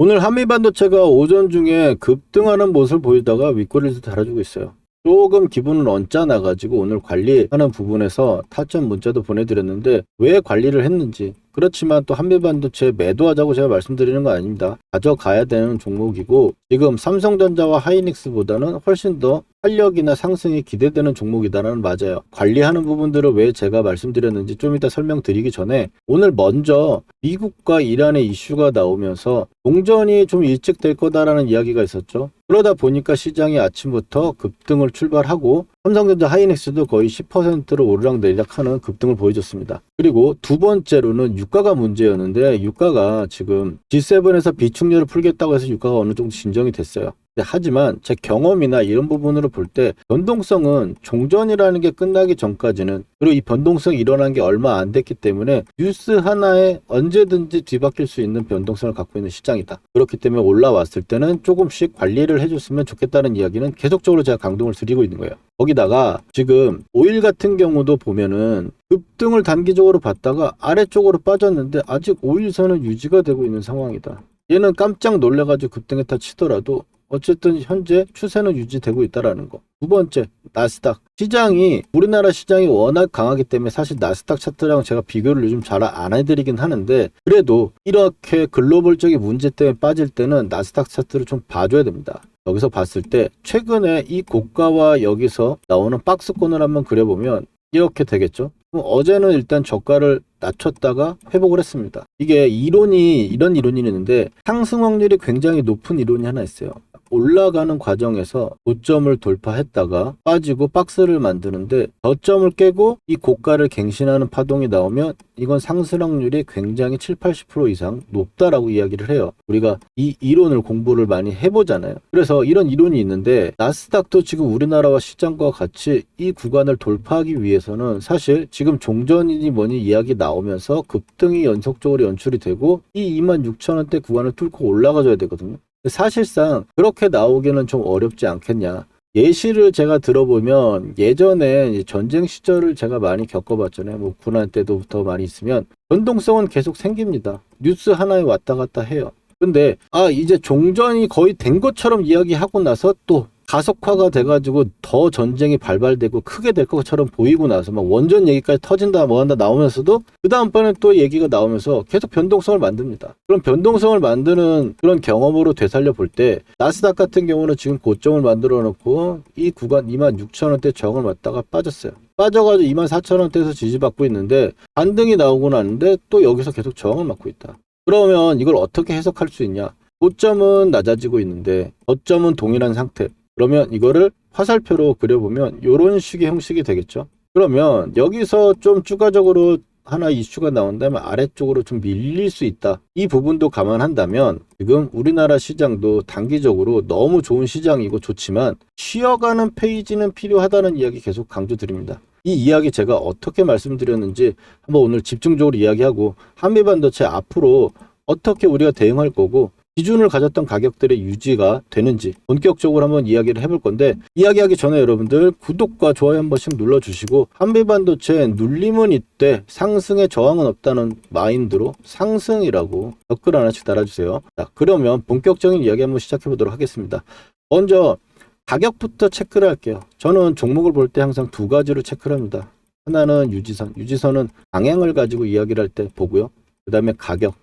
오늘 한미반도체가 오전 중에 급등하는 모습을 보이다가 윗꼬리를 달아주고 있어요. 조금 기분은 언짢아가지고 오늘 관리하는 부분에서 타점 문자도 보내드렸는데 왜 관리를 했는지, 그렇지만 또 한미반도체 매도하자고 제가 말씀드리는 거 아닙니다. 가져가야 되는 종목이고 지금 삼성전자와 하이닉스보다는 훨씬 더 활력이나 상승이 기대되는 종목이다라는 맞아요. 관리하는 부분들을 왜 제가 말씀드렸는지 좀 이따 설명드리기 전에 오늘 먼저 미국과 이란의 이슈가 나오면서 동전이 좀 일찍 될 거다라는 이야기가 있었죠. 그러다 보니까 시장이 아침부터 급등을 출발하고 삼성전자 하이닉스도 거의 10%로 오르락내리락하는 급등을 보여줬습니다. 그리고 두 번째로는 유가가 문제였는데 유가가 지금 G7에서 비축료를 풀겠다고 해서 유가가 어느 정도 진정이 됐어요. 하지만 제 경험이나 이런 부분으로 볼 때 변동성은 종전이라는 게 끝나기 전까지는, 그리고 이 변동성이 일어난 게 얼마 안 됐기 때문에 뉴스 하나에 언제든지 뒤바뀔 수 있는 변동성을 갖고 있는 시장이다. 그렇기 때문에 올라왔을 때는 조금씩 관리를 해줬으면 좋겠다는 이야기는 계속적으로 제가 강동을 드리고 있는 거예요. 거기다가 지금 오일 같은 경우도 보면은 급등을 단기적으로 봤다가 아래쪽으로 빠졌는데 아직 오일선은 유지가 되고 있는 상황이다. 얘는 깜짝 놀래가지고 급등했다 치더라도 어쨌든 현재 추세는 유지되고 있다라는 거. 두 번째, 나스닥. 시장이, 우리나라 시장이 워낙 강하기 때문에 사실 나스닥 차트랑 제가 비교를 요즘 잘 안 해드리긴 하는데, 그래도 이렇게 글로벌적인 문제 때문에 빠질 때는 나스닥 차트를 좀 봐줘야 됩니다. 여기서 봤을 때 최근에 이 고가와 여기서 나오는 박스권을 한번 그려보면 이렇게 되겠죠. 그럼 어제는 일단 저가를 낮췄다가 회복을 했습니다. 이게 이론이, 이런 이론이 있는데 상승 확률이 굉장히 높은 이론이 하나 있어요. 올라가는 과정에서 고점을 돌파했다가 빠지고 박스를 만드는데 저점을 깨고 이 고가를 갱신하는 파동이 나오면 이건 상승 확률이 굉장히 70-80% 이상 높다라고 이야기를 해요. 우리가 이 이론을 공부를 많이 해보잖아요. 그래서 이런 이론이 있는데 나스닥도 지금 우리나라와 시장과 같이 이 구간을 돌파하기 위해서는 사실 지금 종전이니 뭐니 이야기 나오면서 급등이 연속적으로 연출이 되고 이 26,000원대 구간을 뚫고 올라가줘야 되거든요. 사실상 그렇게 나오기는 좀 어렵지 않겠냐. 예시를 제가 들어보면 예전에 전쟁 시절을 제가 많이 겪어봤잖아요. 뭐 군안 때부터 많이 있으면 변동성은 계속 생깁니다. 뉴스 하나에 왔다 갔다 해요. 근데 이제 종전이 거의 된 것처럼 이야기하고 나서 또 가속화가 돼가지고 더 전쟁이 발발되고 크게 될 것처럼 보이고 나서 막 원전 얘기까지 터진다 뭐한다 나오면서도 그 다음번에 또 얘기가 나오면서 계속 변동성을 만듭니다. 그럼 변동성을 만드는 그런 경험으로 되살려 볼 때 나스닥 같은 경우는 지금 고점을 만들어 놓고 이 구간 26,000원대 저항을 맞다가 빠졌어요. 빠져가지고 24,000원대에서 지지받고 있는데 반등이 나오고 나는데 또 여기서 계속 저항을 맞고 있다. 그러면 이걸 어떻게 해석할 수 있냐? 고점은 낮아지고 있는데 저점은 동일한 상태. 그러면 이거를 화살표로 그려보면 이런 식의 형식이 되겠죠. 그러면 여기서 좀 추가적으로 하나 이슈가 나온다면 아래쪽으로 좀 밀릴 수 있다. 이 부분도 감안한다면 지금 우리나라 시장도 단기적으로 너무 좋은 시장이고 좋지만 쉬어가는 페이지는 필요하다는 이야기 계속 강조드립니다. 이 이야기 제가 어떻게 말씀드렸는지 한번 오늘 집중적으로 이야기하고 한미반도체 앞으로 어떻게 우리가 대응할 거고 기준을 가졌던 가격들의 유지가 되는지 본격적으로 한번 이야기를 해볼 건데, 이야기하기 전에 여러분들 구독과 좋아요 한 번씩 눌러주시고 한미반도체 눌림은 있대 상승에 저항은 없다는 마인드로 상승이라고 댓글 하나씩 달아주세요. 자, 그러면 본격적인 이야기 한번 시작해 보도록 하겠습니다. 먼저 가격부터 체크를 할게요. 저는 종목을 볼 때 항상 두 가지로 체크를 합니다. 하나는 유지선, 유지선은 방향을 가지고 이야기를 할 때 보고요. 그 다음에 가격,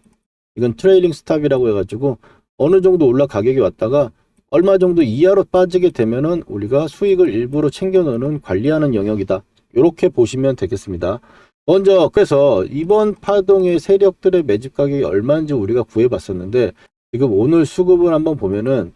이건 트레일링 스탑이라고 해가지고 어느 정도 올라 가격이 왔다가 얼마 정도 이하로 빠지게 되면은 우리가 수익을 일부러 챙겨 넣는 관리하는 영역이다. 이렇게 보시면 되겠습니다. 먼저 그래서 이번 파동의 세력들의 매집 가격이 얼마인지 우리가 구해봤었는데 지금 오늘 수급을 한번 보면은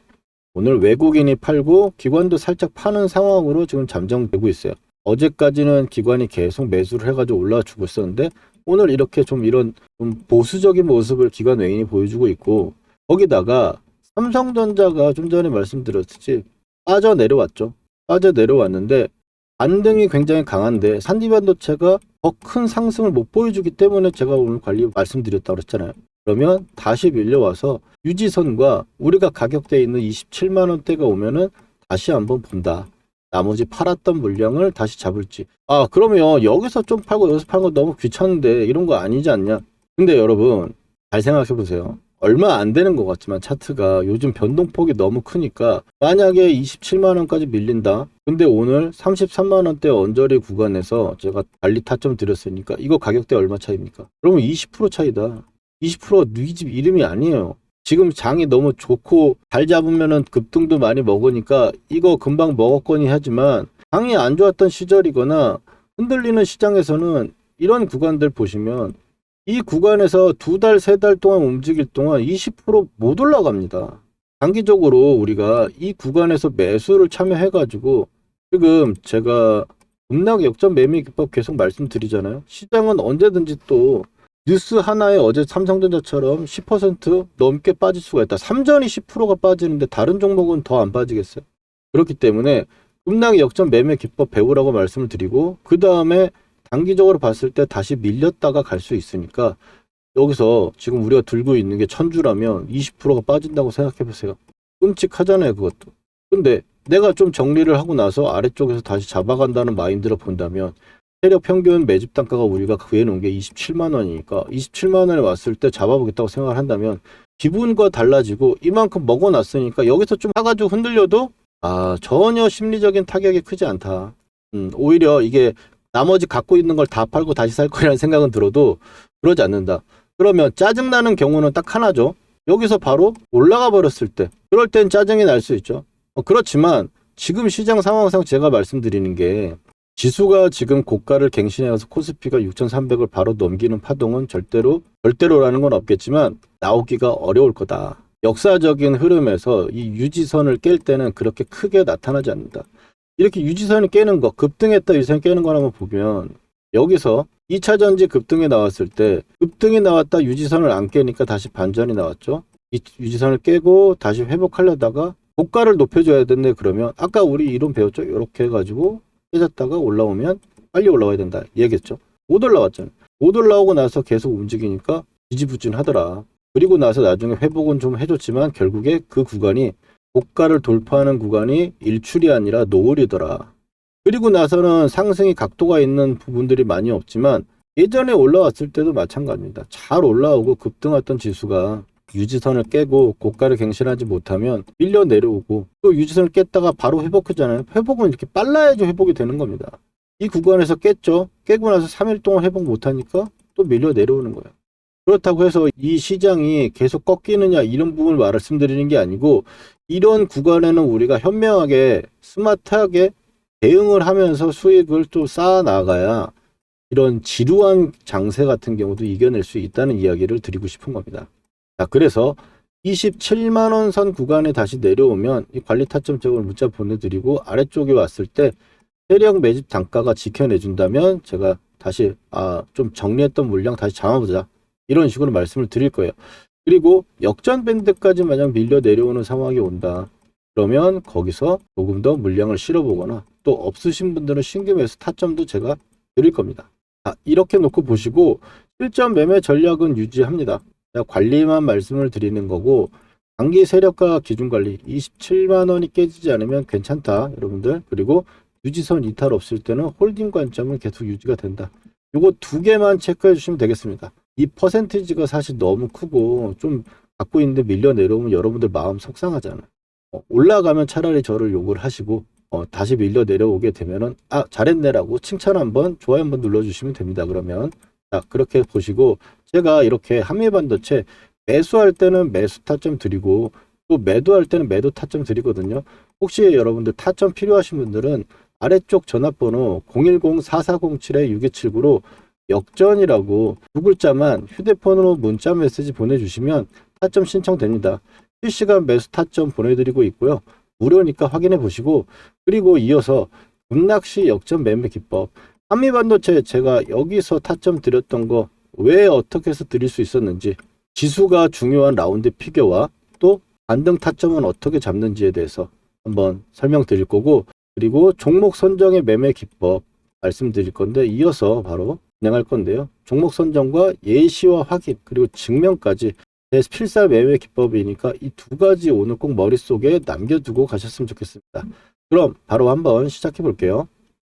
오늘 외국인이 팔고 기관도 살짝 파는 상황으로 지금 잠정되고 있어요. 어제까지는 기관이 계속 매수를 해가지고 올라와 주고 있었는데 오늘 이렇게 좀 이런 좀 보수적인 모습을 기관 외인이 보여주고 있고, 거기다가 삼성전자가 좀 전에 말씀드렸듯이 빠져 내려왔죠. 빠져 내려왔는데 반등이 굉장히 강한데 산디반도체가 더 큰 상승을 못 보여주기 때문에 제가 오늘 관리 말씀드렸다고 그랬잖아요. 그러면 다시 밀려와서 유지선과 우리가 가격대에 있는 27만원대가 오면은 다시 한번 본다. 나머지 팔았던 물량을 다시 잡을지. 그러면 여기서 좀 팔고 여기서 파는 거 너무 귀찮은데 이런 거 아니지 않냐? 근데 여러분 잘 생각해 보세요. 얼마 안 되는 것 같지만 차트가 요즘 변동폭이 너무 크니까 만약에 27만원까지 밀린다. 근데 오늘 33만원대 언저리 구간에서 제가 관리 타점 드렸으니까 이거 가격대 얼마 차이입니까? 그러면 20% 차이다. 20% 네 집 이름이 아니에요. 지금 장이 너무 좋고 잘 잡으면은 급등도 많이 먹으니까 이거 금방 먹었거니 하지만 장이 안 좋았던 시절이거나 흔들리는 시장에서는 이런 구간들 보시면 이 구간에서 2달, 3달 동안 움직일 동안 20% 못 올라갑니다. 장기적으로 우리가 이 구간에서 매수를 참여해가지고 지금 제가 급락 역전 매매 기법 계속 말씀드리잖아요. 시장은 언제든지 또 뉴스 하나에 어제 삼성전자처럼 10% 넘게 빠질 수가 있다. 삼전이 10%가 빠지는데 다른 종목은 더 안 빠지겠어요. 그렇기 때문에 급락 역전 매매 기법 배우라고 말씀을 드리고 그 다음에 단기적으로 봤을 때 다시 밀렸다가 갈 수 있으니까 여기서 지금 우리가 들고 있는 게 1000주라면 20%가 빠진다고 생각해 보세요. 끔찍하잖아요, 그것도. 근데 내가 좀 정리를 하고 나서 아래쪽에서 다시 잡아간다는 마인드로 본다면 세력 평균 매집 단가가 우리가 구해놓은 게 27만 원이니까 27만 원에 왔을 때 잡아보겠다고 생각을 한다면 기분과 달라지고 이만큼 먹어놨으니까 여기서 좀 사가지고 흔들려도 전혀 심리적인 타격이 크지 않다. 오히려 이게 나머지 갖고 있는 걸 다 팔고 다시 살 거라는 생각은 들어도 그러지 않는다. 그러면 짜증나는 경우는 딱 하나죠. 여기서 바로 올라가 버렸을 때 그럴 땐 짜증이 날 수 있죠. 그렇지만 지금 시장 상황상 제가 말씀드리는 게 지수가 지금 고가를 갱신해서 코스피가 6,300을 바로 넘기는 파동은 절대로라는 건 없겠지만 나오기가 어려울 거다. 역사적인 흐름에서 이 유지선을 깰 때는 그렇게 크게 나타나지 않는다. 이렇게 유지선을 깨는 거, 급등했다 유지선 깨는 걸 한번 보면 여기서 2차전지 급등이 나왔을 때 급등이 나왔다 유지선을 안 깨니까 다시 반전이 나왔죠. 이 유지선을 깨고 다시 회복하려다가 고가를 높여줘야 되는데 그러면 아까 우리 이론 배웠죠. 이렇게 해가지고 깨졌다가 올라오면 빨리 올라와야 된다 얘기했죠. 못 올라왔잖아요. 못 올라오고 나서 계속 움직이니까 지지부진하더라. 그리고 나서 나중에 회복은 좀 해줬지만 결국에 그 구간이 고가를 돌파하는 구간이 일출이 아니라 노을이더라. 그리고 나서는 상승이 각도가 있는 부분들이 많이 없지만 예전에 올라왔을 때도 마찬가지입니다. 잘 올라오고 급등했던 지수가 유지선을 깨고 고가를 갱신하지 못하면 밀려 내려오고 또 유지선을 깼다가 바로 회복하잖아요. 회복은 이렇게 빨라야지 회복이 되는 겁니다. 이 구간에서 깼죠. 깨고 나서 3일 동안 회복 못하니까 또 밀려 내려오는 거예요. 그렇다고 해서 이 시장이 계속 꺾이느냐 이런 부분을 말씀드리는 게 아니고 이런 구간에는 우리가 현명하게 스마트하게 대응을 하면서 수익을 또 쌓아 나가야 이런 지루한 장세 같은 경우도 이겨낼 수 있다는 이야기를 드리고 싶은 겁니다. 자, 그래서 27만원 선 구간에 다시 내려오면 이 관리 타점 쪽을 문자 보내드리고 아래쪽에 왔을 때 세력 매집 단가가 지켜내준다면 제가 다시 좀 정리했던 물량 다시 잡아보자 이런 식으로 말씀을 드릴 거예요. 그리고 역전 밴드까지 만약 밀려 내려오는 상황이 온다. 그러면 거기서 조금 더 물량을 실어보거나 또 없으신 분들은 신규 매수 타점도 제가 드릴 겁니다. 이렇게 놓고 보시고 실전 매매 전략은 유지합니다. 관리만 말씀을 드리는 거고 단기 세력가 기준관리 27만원이 깨지지 않으면 괜찮다 여러분들. 그리고 유지선 이탈 없을 때는 홀딩 관점은 계속 유지가 된다. 요거 두 개만 체크해 주시면 되겠습니다. 이 퍼센티지가 사실 너무 크고 좀 갖고 있는데 밀려 내려오면 여러분들 마음 속상하잖아요. 올라가면 차라리 저를 욕을 하시고 다시 밀려 내려오게 되면은 잘했네라고 칭찬 한번 좋아요 한번 눌러주시면 됩니다. 그러면 그렇게 보시고 제가 이렇게 한미반도체 매수할 때는 매수 타점 드리고 또 매도할 때는 매도 타점 드리거든요. 혹시 여러분들 타점 필요하신 분들은 아래쪽 전화번호 010-4407-6279로 역전이라고 두 글자만 휴대폰으로 문자 메시지 보내주시면 타점 신청됩니다. 실시간 매수 타점 보내드리고 있고요. 무료니까 확인해 보시고 그리고 이어서 급락시 역전 매매 기법 한미반도체 제가 여기서 타점 드렸던 거 왜 어떻게 해서 드릴 수 있었는지 지수가 중요한 라운드 피겨와 또 반등 타점은 어떻게 잡는지에 대해서 한번 설명드릴 거고 그리고 종목 선정의 매매 기법 말씀드릴 건데 이어서 바로 진행할 건데요. 종목 선정과 예시와 확인 그리고 증명까지 제 필살 매매 기법이니까 이 두 가지 오늘 꼭 머릿속에 남겨두고 가셨으면 좋겠습니다. 그럼 바로 한번 시작해 볼게요.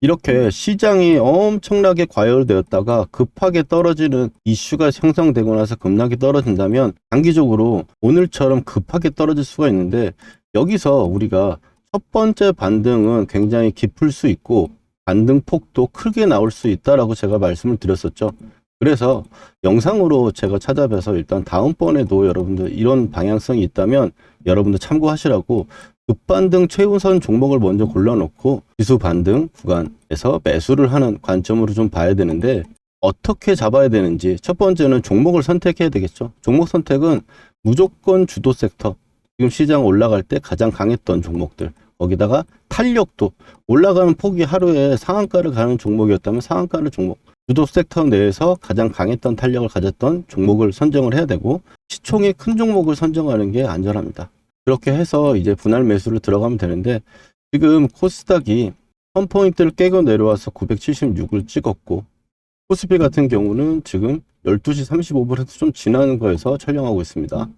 이렇게 시장이 엄청나게 과열되었다가 급하게 떨어지는 이슈가 형성되고 나서 급락이 떨어진다면 단기적으로 오늘처럼 급하게 떨어질 수가 있는데, 여기서 우리가 첫 번째 반등은 굉장히 깊을 수 있고 반등 폭도 크게 나올 수 있다라고 제가 말씀을 드렸었죠. 그래서 영상으로 제가 찾아뵈서 일단 다음번에도 여러분들 이런 방향성이 있다면 여러분들 참고하시라고 급반등 최우선 종목을 먼저 골라놓고 지수 반등 구간에서 매수를 하는 관점으로 좀 봐야 되는데, 어떻게 잡아야 되는지 첫 번째는 종목을 선택해야 되겠죠. 종목 선택은 무조건 주도 섹터, 지금 시장 올라갈 때 가장 강했던 종목들, 거기다가 탄력도 올라가는 폭이 하루에 상한가를 가는 종목이었다면 상한가를 종목, 주도 섹터 내에서 가장 강했던 탄력을 가졌던 종목을 선정을 해야 되고, 시총이 큰 종목을 선정하는 게 안전합니다. 그렇게 해서 이제 분할 매수를 들어가면 되는데, 지금 코스닥이 1000포인트를 깨고 내려와서 976을 찍었고, 코스피 같은 경우는 지금 12시 35분에서 좀 지나는 거에서 촬영하고 있습니다.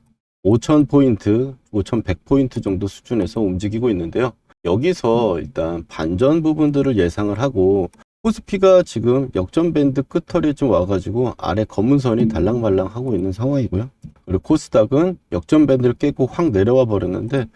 5000포인트, 5100포인트 정도 수준에서 움직이고 있는데요. 여기서 일단 반전 부분들을 예상을 하고, 코스피가 지금 역전 밴드 끝털이 좀 와가지고 아래 검은 선이 달랑말랑 하고 있는 상황이고요. 그리고 코스닥은 역전 밴드를 깨고 확 내려와 버렸는데,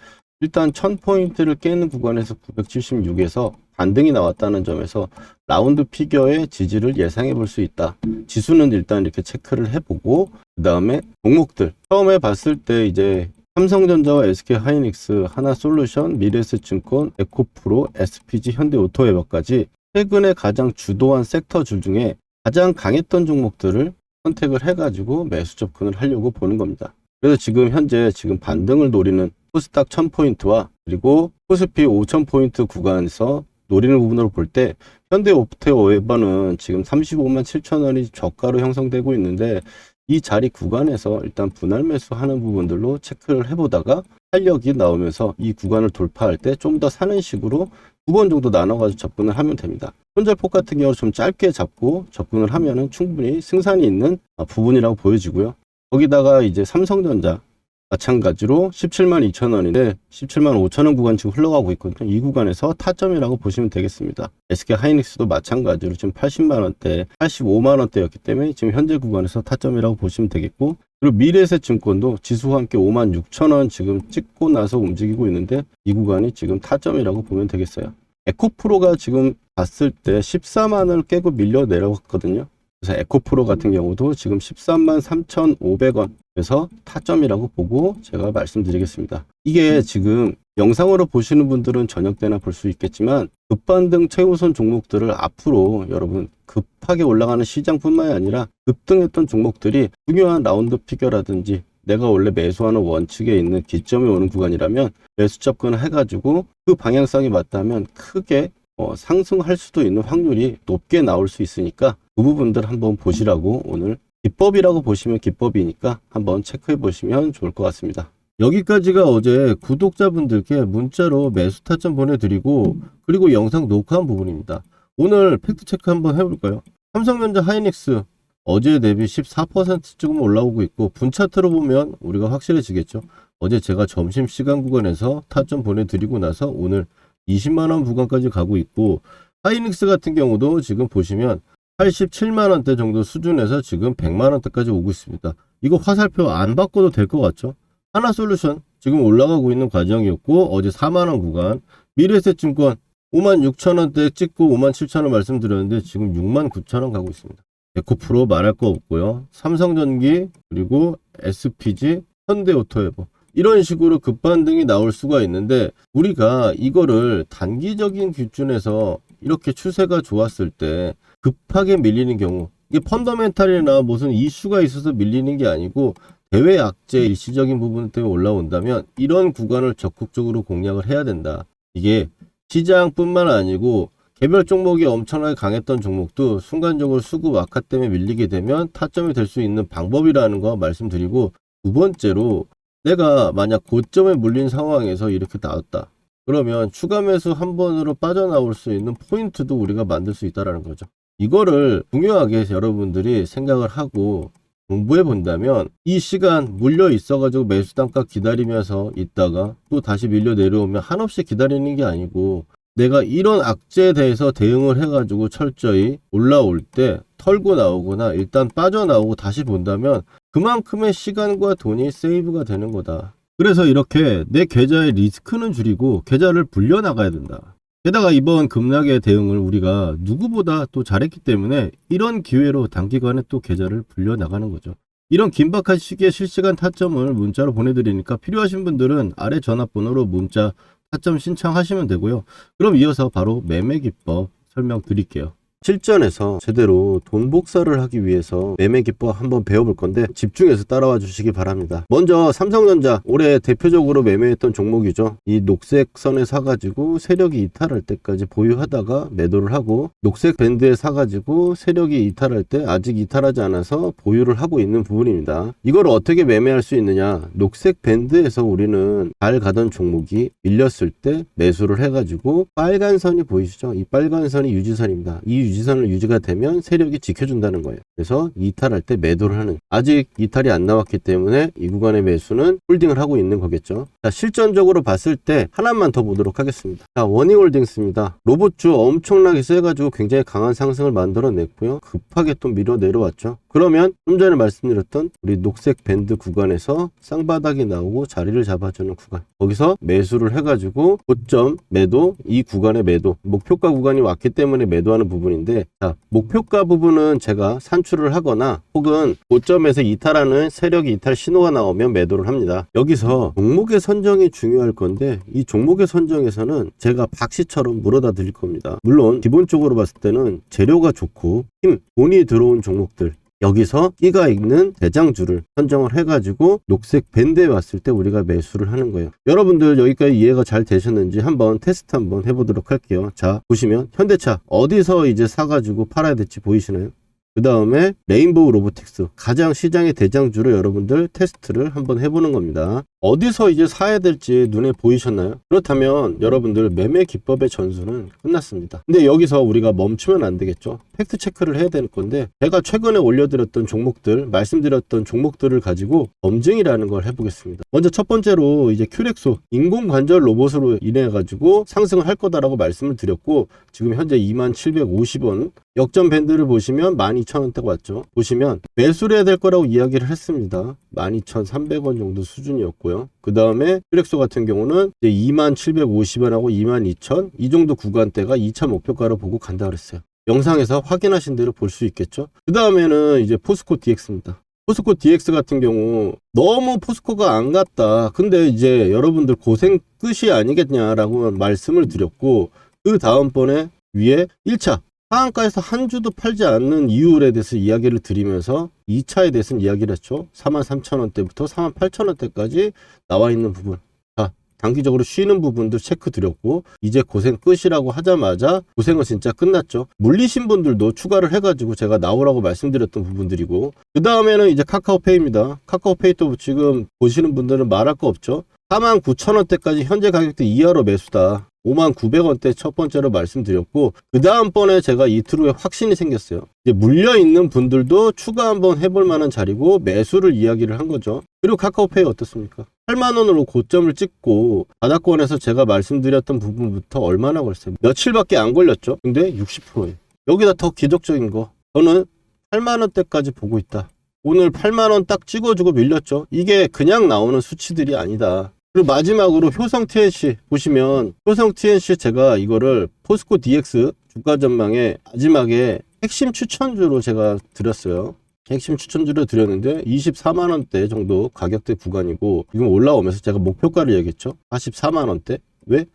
일단 1000포인트를 깨는 구간에서 976에서 반등이 나왔다는 점에서 라운드 피겨의 지지를 예상해 볼 수 있다. 지수는 일단 이렇게 체크를 해보고, 그 다음에 종목들 처음에 봤을 때 이제 삼성전자와 SK하이닉스, 하나솔루션, 미래에셋증권, 에코프로, SPG, 현대오토웨버까지 최근에 가장 주도한 섹터줄 중에 가장 강했던 종목들을 선택을 해가지고 매수 접근을 하려고 보는 겁니다. 그래서 지금 현재 반등을 노리는 코스닥 1000포인트와 그리고 코스피 5000포인트 구간에서 노리는 부분으로 볼 때, 현대오토웨버는 지금 35만 7천원이 저가로 형성되고 있는데, 이 자리 구간에서 일단 분할 매수하는 부분들로 체크를 해보다가 탄력이 나오면서 이 구간을 돌파할 때 좀 더 사는 식으로 2번 정도 나눠가지고 접근을 하면 됩니다. 손절폭 같은 경우 좀 짧게 잡고 접근을 하면은 충분히 승산이 있는 부분이라고 보여지고요. 거기다가 이제 삼성전자 마찬가지로 17만 2천원인데 17만 5천원 구간 지금 흘러가고 있거든요. 이 구간에서 타점이라고 보시면 되겠습니다. SK하이닉스도 마찬가지로 지금 80만원대, 85만원대였기 때문에 지금 현재 구간에서 타점이라고 보시면 되겠고, 그리고 미래에셋증권도 지수와 함께 5만 6천원 지금 찍고 나서 움직이고 있는데 이 구간이 지금 타점이라고 보면 되겠어요. 에코프로가 지금 봤을 때 14만원을 깨고 밀려 내려갔거든요. 그래서 에코프로 같은 경우도 지금 13만 3,500원에서 타점이라고 보고 제가 말씀드리겠습니다. 이게 지금 영상으로 보시는 분들은 저녁 때나 볼 수 있겠지만, 급반등 최우선 종목들을 앞으로 여러분 급하게 올라가는 시장뿐만이 아니라 급등했던 종목들이 중요한 라운드 피겨라든지 내가 원래 매수하는 원칙에 있는 기점에 오는 구간이라면 매수 접근을 해가지고 그 방향성이 맞다면 크게 상승할 수도 있는 확률이 높게 나올 수 있으니까 그 부분들 한번 보시라고, 오늘 기법이라고 보시면 기법이니까 한번 체크해 보시면 좋을 것 같습니다. 여기까지가 어제 구독자분들께 문자로 매수 타점 보내드리고, 그리고 영상 녹화한 부분입니다. 오늘 팩트체크 한번 해볼까요? 삼성전자 하이닉스 어제 대비 14% 조금 올라오고 있고, 분차트로 보면 우리가 확실해지겠죠. 어제 제가 점심시간 구간에서 타점 보내드리고 나서 오늘 20만원 구간까지 가고 있고, 하이닉스 같은 경우도 지금 보시면 87만원대 정도 수준에서 지금 100만원대까지 오고 있습니다. 이거 화살표 안 바꿔도 될 것 같죠? 하나솔루션 지금 올라가고 있는 과정이었고, 어제 4만원 구간, 미래에셋증권 5만 6천원대 찍고 5만 7천원 말씀드렸는데 지금 6만 9천원 가고 있습니다. 에코프로 말할 거 없고요. 삼성전기, 그리고 SPG, 현대오토웨버, 이런 식으로 급반등이 나올 수가 있는데, 우리가 이거를 단기적인 기준에서 이렇게 추세가 좋았을 때 급하게 밀리는 경우, 이게 펀더멘탈이나 무슨 이슈가 있어서 밀리는 게 아니고 대외 악재 일시적인 부분 때문에 올라온다면 이런 구간을 적극적으로 공략을 해야 된다. 이게 시장뿐만 아니고 개별 종목이 엄청나게 강했던 종목도 순간적으로 수급 악화 때문에 밀리게 되면 타점이 될 수 있는 방법이라는 거 말씀드리고, 두 번째로 내가 만약 고점에 물린 상황에서 이렇게 나왔다. 그러면 추가 매수 한 번으로 빠져나올 수 있는 포인트도 우리가 만들 수 있다는 거죠. 이거를 중요하게 여러분들이 생각을 하고 공부해 본다면, 이 시간 물려 있어 가지고 매수 단가 기다리면서 있다가 또 다시 밀려 내려오면 한없이 기다리는 게 아니고 내가 이런 악재에 대해서 대응을 해가지고 철저히 올라올 때 털고 나오거나 일단 빠져나오고 다시 본다면 그만큼의 시간과 돈이 세이브가 되는 거다. 그래서 이렇게 내 계좌의 리스크는 줄이고 계좌를 불려나가야 된다. 게다가 이번 급락의 대응을 우리가 누구보다 또 잘했기 때문에 이런 기회로 단기간에 또 계좌를 불려나가는 거죠. 이런 긴박한 시기에 실시간 타점을 문자로 보내드리니까 필요하신 분들은 아래 전화번호로 문자 타점 신청하시면 되고요. 그럼 이어서 바로 매매 기법 설명드릴게요. 실전에서 제대로 돈 복사를 하기 위해서 매매 기법 한번 배워볼 건데 집중해서 따라와 주시기 바랍니다. 먼저 삼성전자 올해 대표적으로 매매했던 종목이죠. 이 녹색 선에 사가지고 세력이 이탈할 때까지 보유하다가 매도를 하고, 녹색 밴드에 사가지고 세력이 이탈할 때 아직 이탈하지 않아서 보유를 하고 있는 부분입니다. 이걸 어떻게 매매할 수 있느냐, 녹색 밴드에서 우리는 잘 가던 종목이 밀렸을 때 매수를 해가지고 빨간 선이 보이시죠? 이 빨간 선이 유지선입니다. 이 유지선을 유지가 되면 세력이 지켜준다는 거예요. 그래서 이탈할 때 매도를 하는, 아직 이탈이 안 나왔기 때문에 이 구간의 매수는 홀딩을 하고 있는 거겠죠. 자, 실전적으로 봤을 때 하나만 더 보도록 하겠습니다. 자, 원희홀딩스입니다. 로봇주 엄청나게 세가지고 굉장히 강한 상승을 만들어냈고요. 급하게 또 밀어 내려왔죠. 그러면 좀 전에 말씀드렸던 우리 녹색 밴드 구간에서 쌍바닥이 나오고 자리를 잡아주는 구간, 거기서 매수를 해가지고 고점 매도, 이 구간의 매도, 목표가 구간이 왔기 때문에 매도하는 부분인데, 자, 목표가 부분은 제가 산출을 하거나 혹은 고점에서 이탈하는 세력이 이탈 신호가 나오면 매도를 합니다. 여기서 종목의 선정이 중요할 건데, 이 종목의 선정에서는 제가 박씨처럼 물어다 드릴 겁니다. 물론 기본적으로 봤을 때는 재료가 좋고 힘, 돈이 들어온 종목들, 여기서 끼가 있는 대장주를 선정을 해가지고 녹색 밴드에 왔을 때 우리가 매수를 하는 거예요. 여러분들 여기까지 이해가 잘 되셨는지 한번 테스트 한번 해보도록 할게요. 자, 보시면 현대차 어디서 이제 사가지고 팔아야 될지 보이시나요? 그 다음에 레인보우 로보틱스, 가장 시장의 대장주로 여러분들 테스트를 한번 해보는 겁니다. 어디서 이제 사야 될지 눈에 보이셨나요? 그렇다면 여러분들 매매 기법의 전수는 끝났습니다. 근데 여기서 우리가 멈추면 안 되겠죠. 팩트 체크를 해야 될 건데, 제가 최근에 올려드렸던 종목들, 말씀드렸던 종목들을 가지고 검증이라는 걸 해보겠습니다. 먼저 첫 번째로 이제 큐렉소, 인공관절 로봇으로 인해 가지고 상승을 할 거다라고 말씀을 드렸고, 지금 현재 2750원, 역전 밴드를 보시면 12,000원대가 왔죠. 보시면 매수를 해야 될 거라고 이야기를 했습니다. 12,300원 정도 수준이었고요. 그 다음에 큐렉소 같은 경우는 이제 2750원하고 22,000, 이 정도 구간대가 2차 목표가로 보고 간다 그랬어요. 영상에서 확인하신 대로 볼 수 있겠죠. 그 다음에는 이제 포스코 DX입니다. 포스코 DX 같은 경우 너무 포스코가 안 갔다, 근데 이제 여러분들 고생 끝이 아니겠냐라고 말씀을 드렸고, 그 다음번에 위에 1차 하한가에서 한 주도 팔지 않는 이유에 대해서 이야기를 드리면서 2차에 대해서는 이야기를 했죠. 43,000원대부터 48,000원대까지 나와 있는 부분, 자, 단기적으로 쉬는 부분도 체크 드렸고, 이제 고생 끝이라고 하자마자 고생은 진짜 끝났죠. 물리신 분들도 추가를 해가지고 제가 나오라고 말씀드렸던 부분들이고, 그 다음에는 이제 카카오페이입니다. 카카오페이 또 지금 보시는 분들은 말할 거 없죠. 49,000원대까지 현재 가격대 이하로 매수다. 59,000원대 첫 번째로 말씀드렸고, 그 다음번에 제가 이틀 후에 확신이 생겼어요. 이제 물려있는 분들도 추가 한번 해볼 만한 자리고 매수를 이야기를 한 거죠. 그리고 카카오페이 어떻습니까? 8만원으로 고점을 찍고 바닥권에서 제가 말씀드렸던 부분부터 얼마나 걸렸어요? 며칠밖에 안 걸렸죠. 근데 60%예요. 여기다 더 기적적인 거, 저는 8만원대까지 보고 있다. 오늘 8만원 딱 찍어주고 밀렸죠. 이게 그냥 나오는 수치들이 아니다. 그리고 마지막으로 효성 TNC 보시면, 효성 TNC 제가 이거를 포스코 DX 주가 전망에 마지막에 핵심 추천주로 제가 드렸어요. 핵심 추천주로 드렸는데 24만원대 정도 가격대 구간이고, 지금 올라오면서 제가 목표가를 얘기했죠. 44만원대. 왜?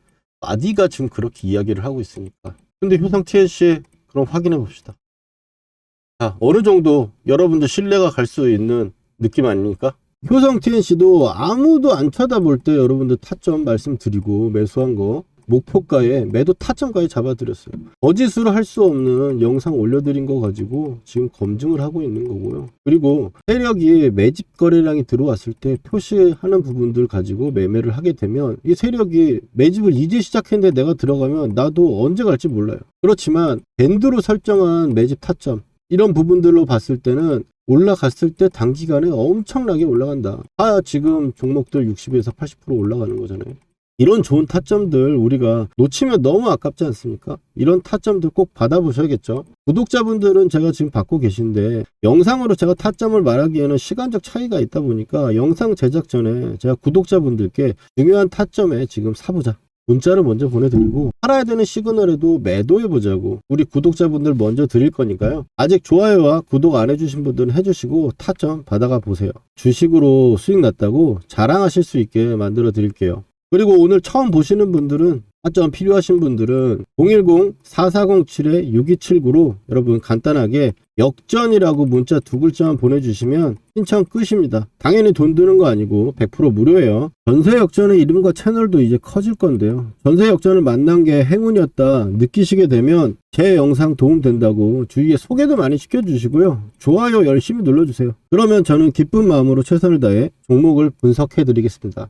마디가 지금 그렇게 이야기를 하고 있으니까. 근데 효성 TNC 그럼 확인해 봅시다. 자, 어느 정도 여러분들 신뢰가 갈 수 있는 느낌 아닙니까? 효성 TNC도 아무도 안 쳐다볼 때 여러분들 타점 말씀드리고 매수한 거 목표가에 매도 타점까지 잡아드렸어요. 거짓으로 할 수 없는 영상 올려드린 거 가지고 지금 검증을 하고 있는 거고요. 그리고 세력이 매집 거래량이 들어왔을 때 표시하는 부분들 가지고 매매를 하게 되면, 이 세력이 매집을 이제 시작했는데 내가 들어가면 나도 언제 갈지 몰라요. 그렇지만 밴드로 설정한 매집 타점, 이런 부분들로 봤을 때는 올라갔을 때 단기간에 엄청나게 올라간다. 지금 종목들 60에서 80% 올라가는 거잖아요. 이런 좋은 타점들 우리가 놓치면 너무 아깝지 않습니까? 이런 타점들 꼭 받아보셔야겠죠. 구독자분들은 제가 지금 받고 계신데 영상으로 제가 타점을 말하기에는 시간적 차이가 있다 보니까 영상 제작 전에 제가 구독자분들께 중요한 타점에 지금 사보자 문자를 먼저 보내드리고 팔아야 되는 시그널에도 매도해보자고 우리 구독자분들 먼저 드릴 거니까요. 아직 좋아요와 구독 안 해주신 분들은 해주시고 타점 받아가 보세요. 주식으로 수익 났다고 자랑하실 수 있게 만들어 드릴게요. 그리고 오늘 처음 보시는 분들은 타점 필요하신 분들은 010-4407-6279로 여러분 간단하게 역전이라고 문자 2글자만 보내주시면 신청 끝입니다. 당연히 돈 드는 거 아니고 100% 무료예요. 전세 역전의 이름과 채널도 이제 커질 건데요. 전세 역전을 만난 게 행운이었다 느끼시게 되면 제 영상 도움된다고 주위에 소개도 많이 시켜주시고요. 좋아요 열심히 눌러주세요. 그러면 저는 기쁜 마음으로 최선을 다해 종목을 분석해 드리겠습니다.